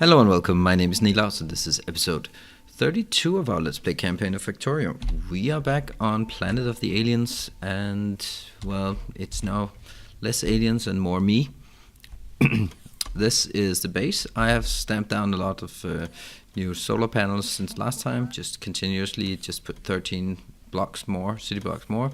Hello and welcome, my name is Nilaus and this is episode 32 of our Let's Play campaign of Factorio. We are back on Planet of the Aliens and, well, it's now less aliens and more me. This is the base. I have stamped down a lot of new solar panels since last time, just continuously, just put 13 blocks more, city blocks more.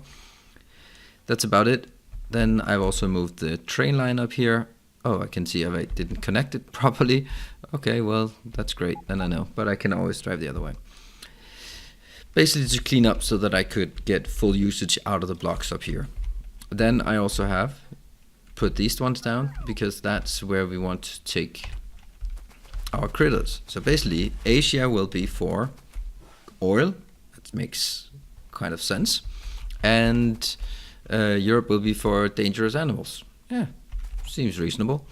That's about it. Then I've also moved the train line up here. Oh, I can see I didn't connect it properly. Okay, well, that's great, then I know. But I can always drive the other way. Basically to clean up so that I could get full usage out of the blocks up here. Then I also have put these ones down because that's where we want to take our critters. So basically, Asia will be for oil. That makes kind of sense. And Europe will be for dangerous animals. Yeah. Seems reasonable.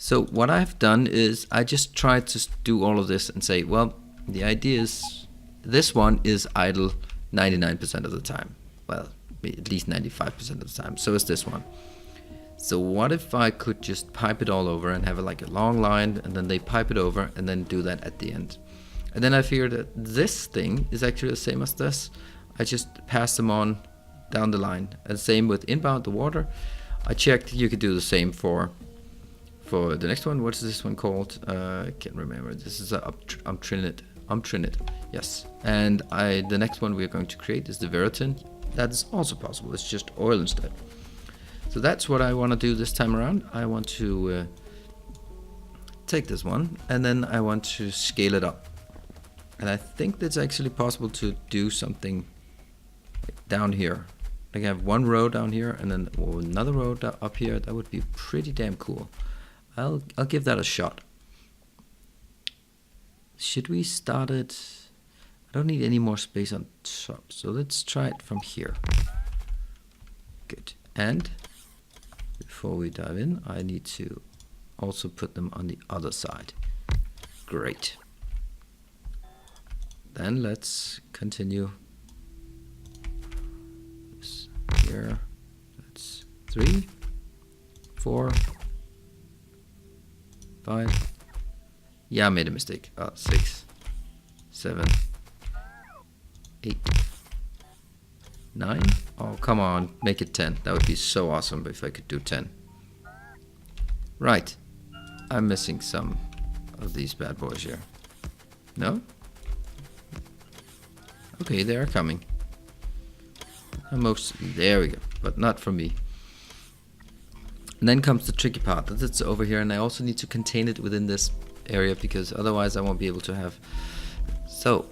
So what I've done is I just tried to do all of this and say, well, the idea is this one is idle 99% of the time. Well, at least 95% of the time. So is this one. So what if I could just pipe it all over and have like a long line and then they pipe it over and then do that at the end. And then I figured that this thing is actually the same as this. I just pass them on down the line. And same with inbound the water. I checked you could do the same for the next one. What's this one called? I can't remember. This is Trinit. Yes. And the next one we're going to create is the Veritin. That's also possible. It's just oil instead. So that's what I want to do this time around. I want to take this one and then I want to scale it up. And I think that's actually possible to do something like down here. Like I have one row down here and then another row up here. That would be pretty damn cool. I'll give that a shot. Should we start it? I don't need any more space on top, so let's try it from here. Good. And before we dive in, I need to also put them on the other side. Great. Then let's continue. Here, that's 3, 4, 5. Yeah, I made a mistake. 6, 7, 8, 9. Oh, come on, make it 10. That would be so awesome if I could do 10. Right. I'm missing some of these bad boys here. No? Okay, they are coming. There we go, but not from me. And then comes the tricky part. That's over here, and I also need to contain it within this area because otherwise I won't be able to have. So,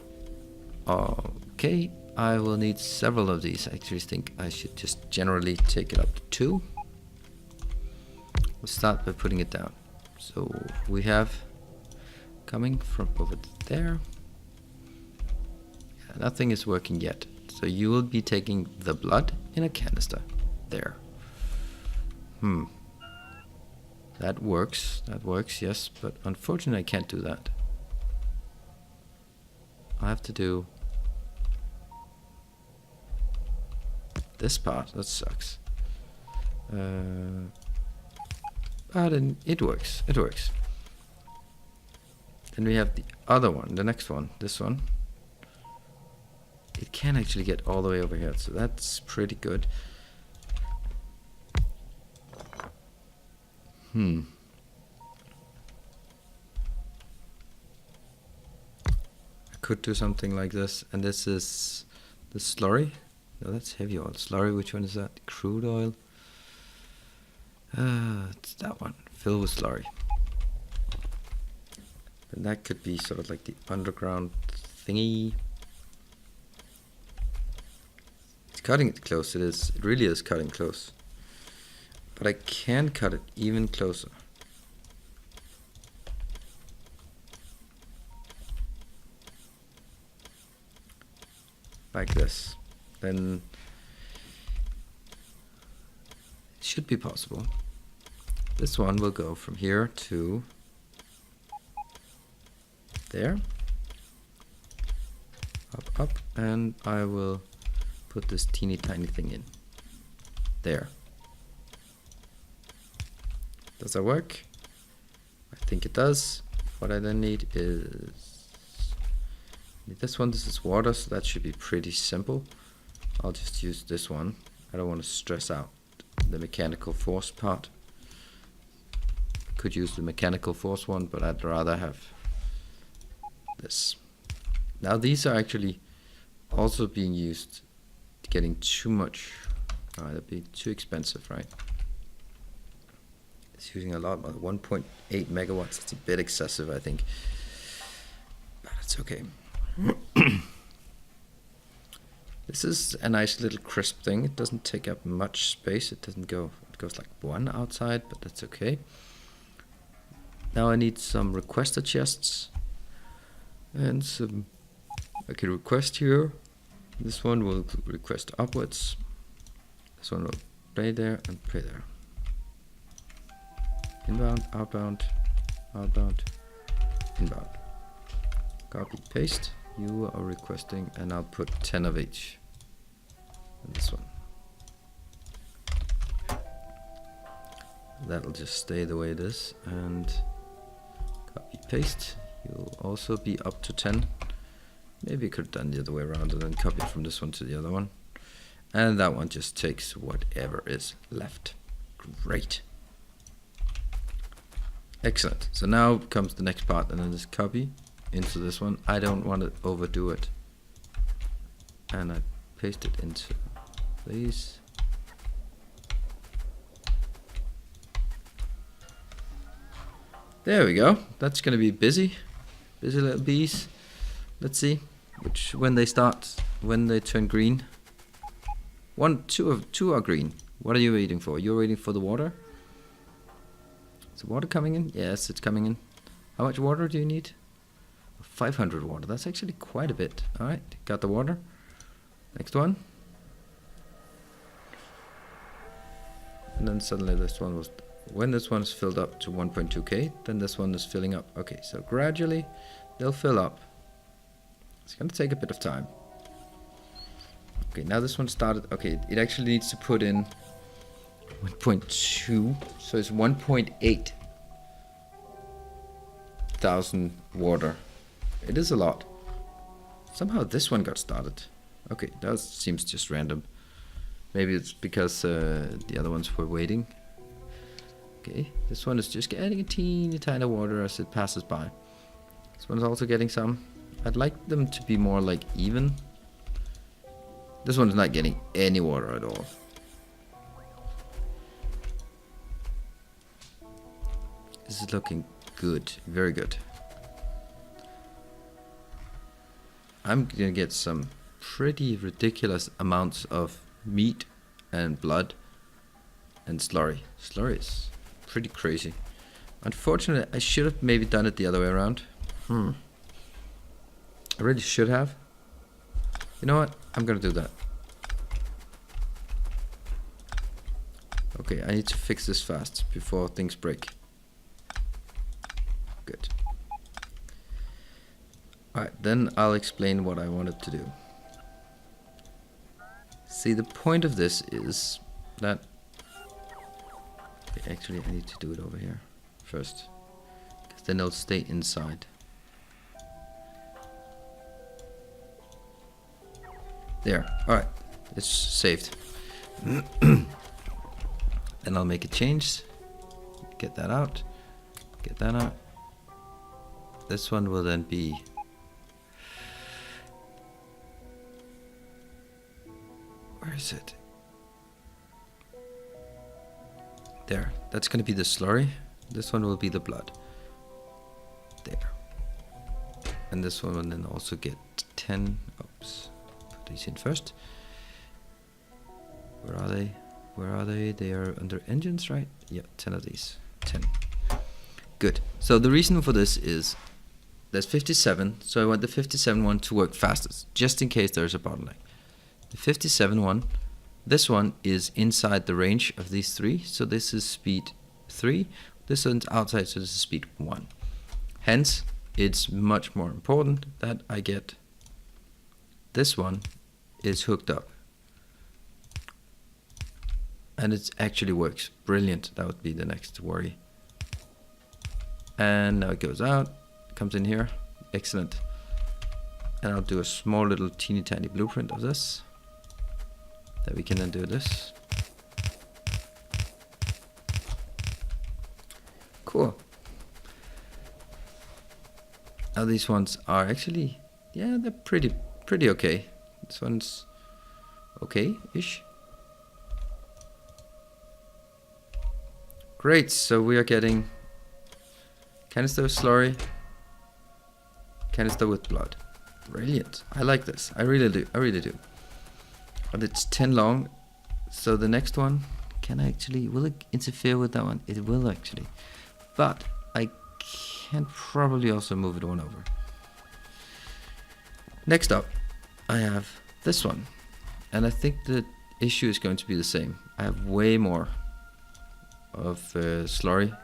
okay, I will need several of these. I actually think I should just generally take it up to 2. We'll start by putting it down. So we have coming from over there. Yeah, nothing is working yet. So you will be taking the blood in a canister. There. That works. That works, yes. But unfortunately I can't do that. I have to do this part. That sucks. But it works. It works. Then we have the other one. The next one. This one. It can actually get all the way over here, so that's pretty good. I could do something like this, and this is the slurry. No, that's heavy oil. Slurry, which one is that? Crude oil. It's that one. Fill with slurry. And that could be sort of like the underground thingy. Cutting it close, it is. It really is cutting close. But I can cut it even closer. Like this. Then it should be possible. This one will go from here to there. Up, and I will put this teeny tiny thing in. There. Does that work? I think it does. What I then need is this one. This is water, so that should be pretty simple. I'll just use this one. I don't want to stress out the mechanical force part. Could use the mechanical force one, but I'd rather have this. Now these are actually also being used, getting too much. That'd be too expensive, right? It's using a lot, 1.8 megawatts. It's a bit excessive, I think, but it's okay. This is a nice little crisp thing. It doesn't take up much space. It doesn't go. It goes like one outside, but that's okay. Now I need some requester chests and some. I can request here. This one will request upwards. This one will play there and play there. Inbound, outbound, outbound, inbound. Copy, paste. You are requesting, and I'll put 10 of each. And this one. That'll just stay the way it is. And copy, paste. You'll also be up to 10. Maybe you could have done the other way around and then copy it from this one to the other one. And that one just takes whatever is left. Great. Excellent. So now comes the next part, and then just copy into this one. I don't want to overdo it. And I paste it into these. There we go. That's going to be busy. Busy little bees. Let's see when they turn green. Two are green. What are you waiting for? You're waiting for the water? Is the water coming in? Yes, it's coming in. How much water do you need? 500 water. That's actually quite a bit. Alright, got the water. Next one. And then suddenly this one was... When this one is filled up to 1.2k, then this one is filling up. Okay, so gradually they'll fill up. It's going to take a bit of time. Okay, now this one started. Okay, it actually needs to put in 1.2, so it's 1.8 thousand water. It is a lot. Somehow this one got started. Okay, that seems just random. Maybe it's because the other ones were waiting. Okay, this one is just getting a teeny tiny water as it passes by. This one is also getting some. I'd like them to be more like even. This one's not getting any water at all. This is looking good, very good. I'm gonna get some pretty ridiculous amounts of meat and blood and slurry. Slurry is pretty crazy. Unfortunately, I should have maybe done it the other way around. I really should have. You know what? I'm gonna do that. Okay, I need to fix this fast before things break. Good. Alright, then I'll explain what I wanted to do. See, the point of this is that... Okay, actually, I need to do it over here first, because then it'll stay inside. There. Alright, it's saved. Then I'll make a change. Get that out. Get that out. This one will then be... Where is it? There. That's going to be the slurry. This one will be the blood. There. And this one will then also get 10. Oops. Put these in first. Where are they? Where are they? They are under engines, right? Yeah, 10 of these. 10. Good. So the reason for this is there's 57, so I want the 57 one to work fastest, just in case there's a bottleneck. The 57 one, this one is inside the range of these three, so this is speed 3, this one's outside, so this is speed 1. Hence, it's much more important that I get this one is hooked up. And it actually works. Brilliant. That would be the next worry. And now it goes out. comes in here. Excellent. And I'll do a small little teeny tiny blueprint of this. That we can then do this. Cool. Now these ones are actually, yeah, they're pretty okay. This one's okay-ish. Great, so we are getting canister of slurry, canister with blood. Brilliant. I like this. I really do. And it's 10 long, so the next one, will it interfere with that one? It will actually. But I can probably also move it one over. Next up, I have this one. And I think the issue is going to be the same. I have way more of slurry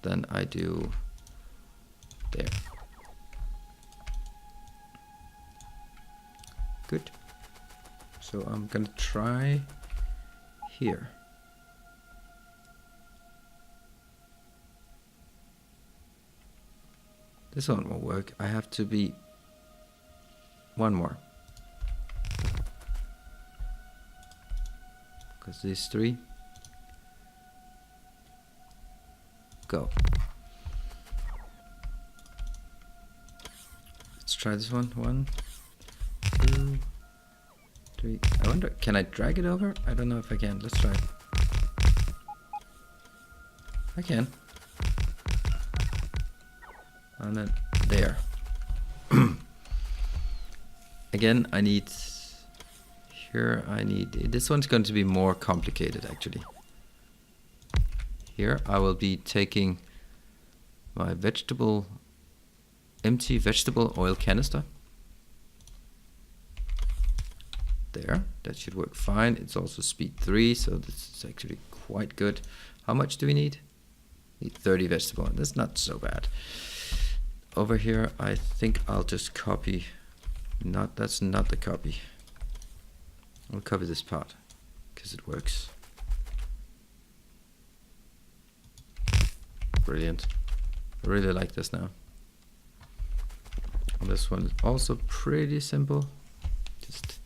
than I do there. Good. So I'm gonna try here. This one won't work. I have to be one more. Because these three go. Let's try this one. 1, 2, 3. I wonder, can I drag it over? I don't know if I can. Let's try it. I can. And then there. Again, I need here. This one's going to be more complicated actually. Here I will be taking my empty vegetable oil canister. There, that should work fine. It's also speed 3, so this is actually quite good. How much do we need? Need 30 vegetable oil. That's not so bad. Over here, I think I'll just copy. That's not the copy. I'll copy this part because it works. Brilliant. I really like this now. And this one is also pretty simple. Just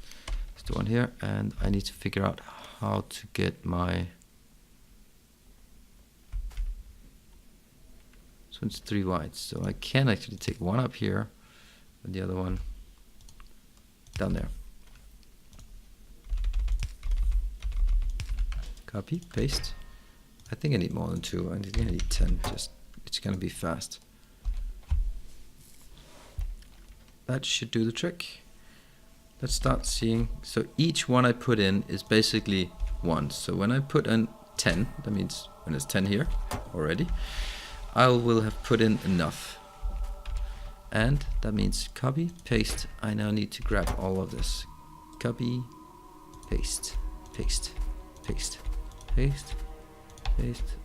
the one here, and I need to figure out how to get my. This one's 3 whites, so I can actually take one up here and the other one down there. Copy, paste. I think I need more than 2. I think I need 10. It's gonna be fast. That should do the trick. Let's start seeing. So each one I put in is basically 1. So when I put in 10, that means when it's 10 here already, I will have put in enough. And that means copy, paste. I now need to grab all of this. Copy, paste, paste, paste, paste, paste,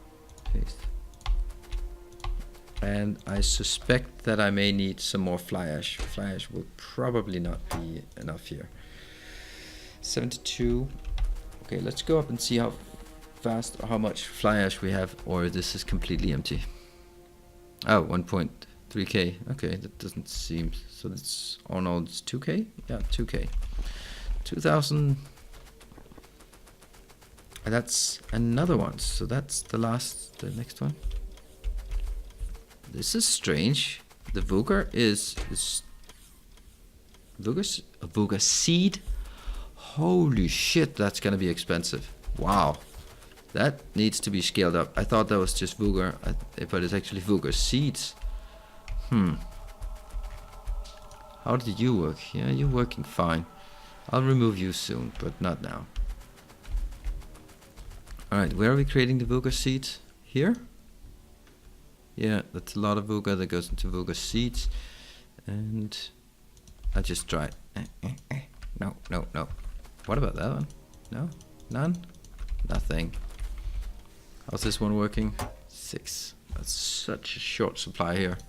paste. And I suspect that I may need some more fly ash. Fly ash will probably not be enough here. 72. Okay, let's go up and see how fast or how much fly ash we have, or this is completely empty. Oh, 1.3k. Okay, that doesn't seem, so that's, oh no, it's 2k? Yeah, 2k. 2000. And that's another one. So that's the next one. This is strange. The Vugar is Vugar seed. Holy shit, that's gonna be expensive. Wow, that needs to be scaled up. I thought that was just Vugar, but it's actually Vugar seeds. How did you work? Yeah, you're working fine. I'll remove you soon, but not now. Alright, where are we creating the Vugar seeds? Here? Yeah, that's a lot of Vugar that goes into Vugar seeds. And I just tried. No, no, no. What about that one? No? None? Nothing. How's this one working? 6. That's such a short supply here.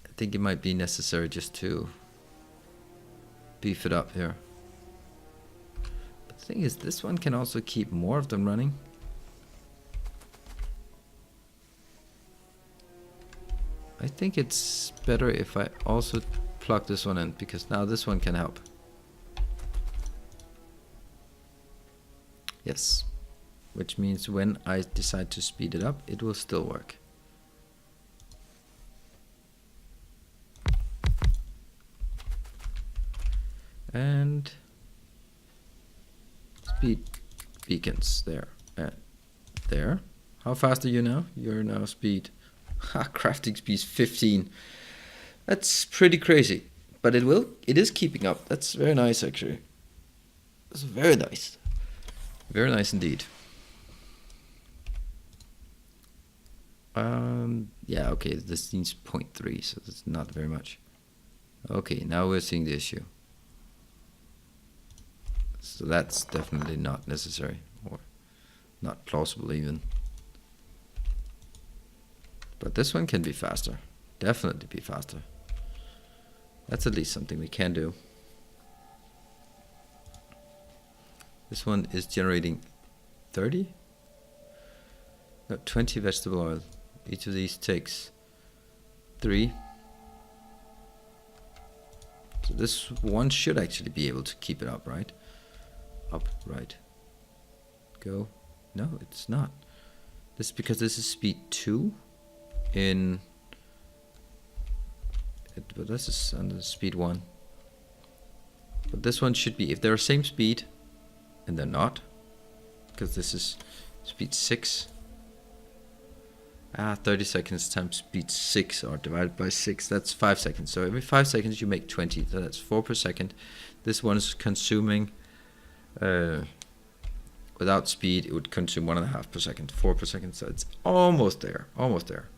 I think it might be necessary just to beef it up here. But the thing is, this one can also keep more of them running. I think it's better if I also plug this one in, because now this one can help. Yes, which means when I decide to speed it up, it will still work. And speed beacons there and there. How fast are you now? You're now speed. Crafting speed is 15. That's pretty crazy, but it is keeping up. That's very nice, actually. That's very nice. Very nice indeed. Yeah, okay, this needs 0.3, so that's not very much. Okay, now we're seeing the issue. So that's definitely not necessary, or not plausible even. But this one can be faster. Definitely be faster. That's at least something we can do. This one is generating 30? No, 20 vegetable oil. Each of these takes 3. So this one should actually be able to keep it up, right? Up, right. Go. No, it's not. This is because this is speed 2 in... but this is under speed 1. But this one should be, if they're same speed, and they're not, because this is speed 6. 30 seconds times speed 6 or divided by 6, that's 5 seconds. So every 5 seconds you make 20, so that's 4 per second. This one is consuming, without speed, it would consume 1.5 per second, 4 per second, so it's almost there, almost there.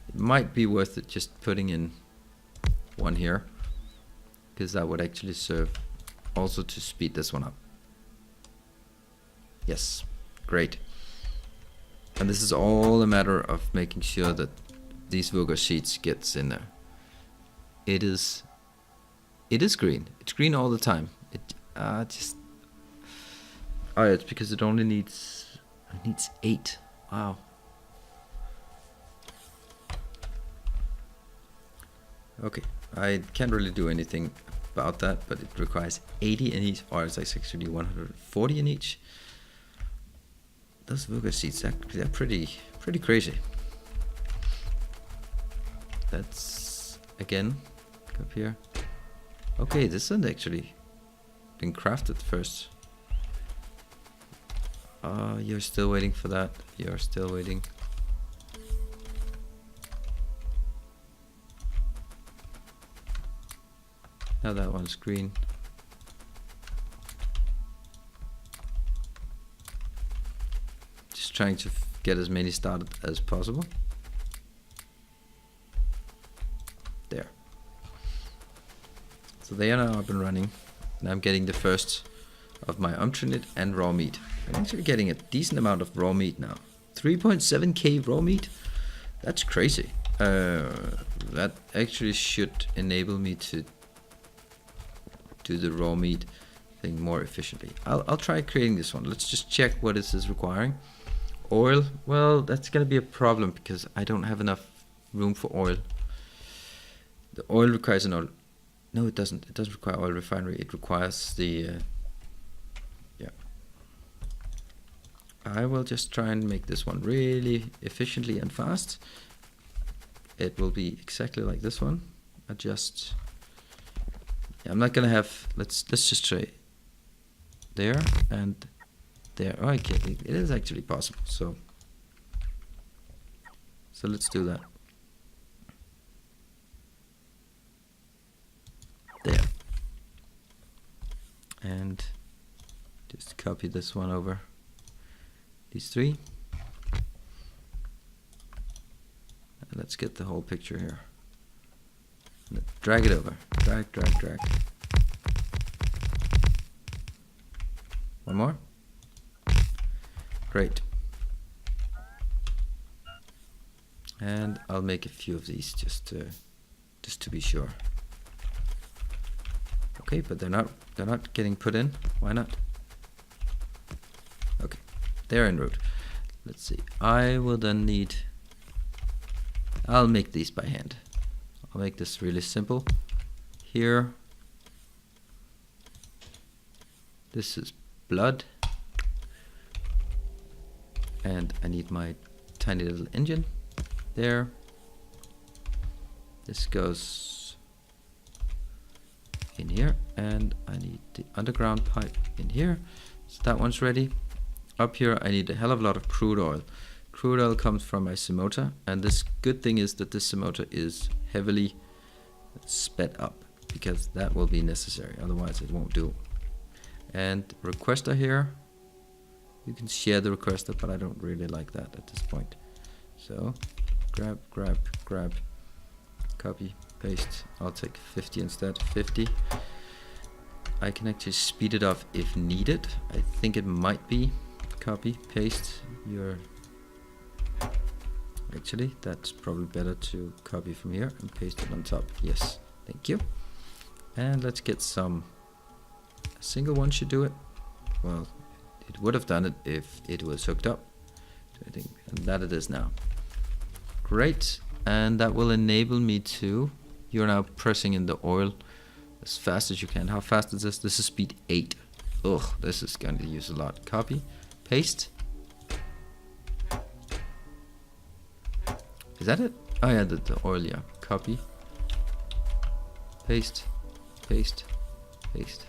It might be worth it just putting in one here, because that would actually serve also to speed this one up. Yes, great. And this is all a matter of making sure that these Vuga sheets gets in there. It is green. It's green all the time. It's because it only needs 8. Wow. Okay, I can't really do anything about that, but it requires 80 in each, or it's actually 140 in each. Those Vuga seeds, they're pretty crazy. That's, again, go up here. Okay, this hasn't actually been crafted first. You're still waiting for that. You're still waiting. Now that one's green. Just trying to get as many started as possible. There. So they are now up and running. And I'm getting the first of my umtrinit and raw meat. I'm actually getting a decent amount of raw meat now. 3.7k raw meat? That's crazy. That actually should enable me to do the raw meat thing more efficiently. I'll try creating this one. Let's just check what this is requiring. Oil, well, that's gonna be a problem because I don't have enough room for oil. The oil requires an oil. No, it doesn't. It doesn't require oil refinery. It requires the yeah. I will just try and make this one really efficiently and fast. It will be exactly like this one. Adjust. I'm not gonna have, let's just try there and there. Oh, okay, it is actually possible. So let's do that. There. And just copy this one over these 3. And let's get the whole picture here. Drag it over. Drag, drag, drag. One more. Great. And I'll make a few of these just to be sure. Okay, but they're not getting put in. Why not? Okay, they're en route. Let's see. I will then need I'll make these by hand. I'll make this really simple. Here, this is blood, and I need my tiny little engine there. This goes in here, and I need the underground pipe in here. So that one's ready. Up here I need a hell of a lot of crude oil. Crude oil comes from my motor, and this good thing is that this motor is heavily sped up, because that will be necessary, otherwise it won't do. And requester here, you can share the requester, but I don't really like that at this point. So grab, grab, grab, copy, paste. I'll take 50 instead. 50. I can actually speed it up if needed. I think it might be copy, paste your... Actually, that's probably better to copy from here and paste it on top. Yes, thank you. And let's get some... A single one should do it. Well, it would have done it if it was hooked up. I think, and that it is now. Great, and that will enable me to... You're now pressing in the oil as fast as you can. How fast is this? This is speed 8. Ugh, this is going to use a lot. Copy, paste. Is that it? Oh yeah, the oil, yeah. Copy, paste, paste, paste,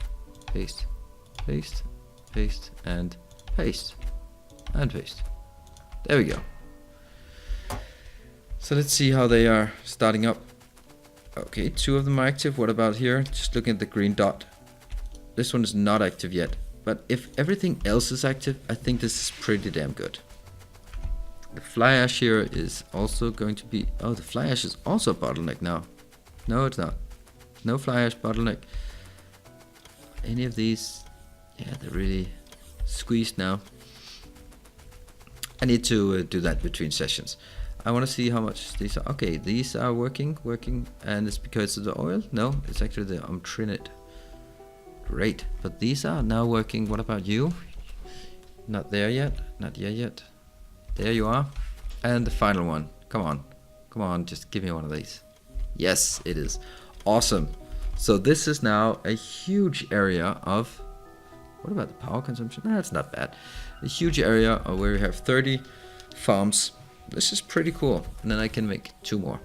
paste, paste, paste, and paste, and paste. There we go. So let's see how they are starting up. Okay, 2 of them are active. What about here? Just looking at the green dot. This one is not active yet, but if everything else is active, I think this is pretty damn good. The fly ash here is also going to be... Oh, the fly ash is also a bottleneck now. No, it's not. No fly ash bottleneck. Any of these... Yeah, they're really squeezed now. I need to do that between sessions. I want to see how much these are. Okay, these are working, and it's because of the oil? No, it's actually the trinit. Great, but these are now working. What about you? Not there yet, not here yet. There you are. And the final one. Come on. Come on, just give me one of these. Yes, it is. Awesome. So this is now a huge area of... What about the power consumption? No, that's not bad. A huge area where we have 30 farms. This is pretty cool. And then I can make 2 more.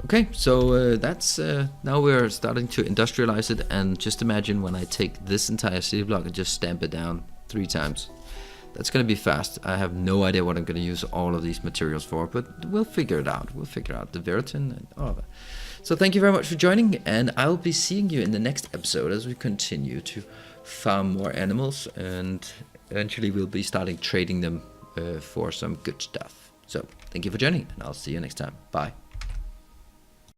Okay, so that's... now we're starting to industrialize it. And just imagine when I take this entire city block and just stamp it down 3 times. That's going to be fast. I have no idea what I'm going to use all of these materials for, but we'll figure it out. We'll figure out the Veritin and all of that. So thank you very much for joining, and I'll be seeing you in the next episode as we continue to farm more animals, and eventually we'll be starting trading them for some good stuff. So thank you for joining, and I'll see you next time. Bye.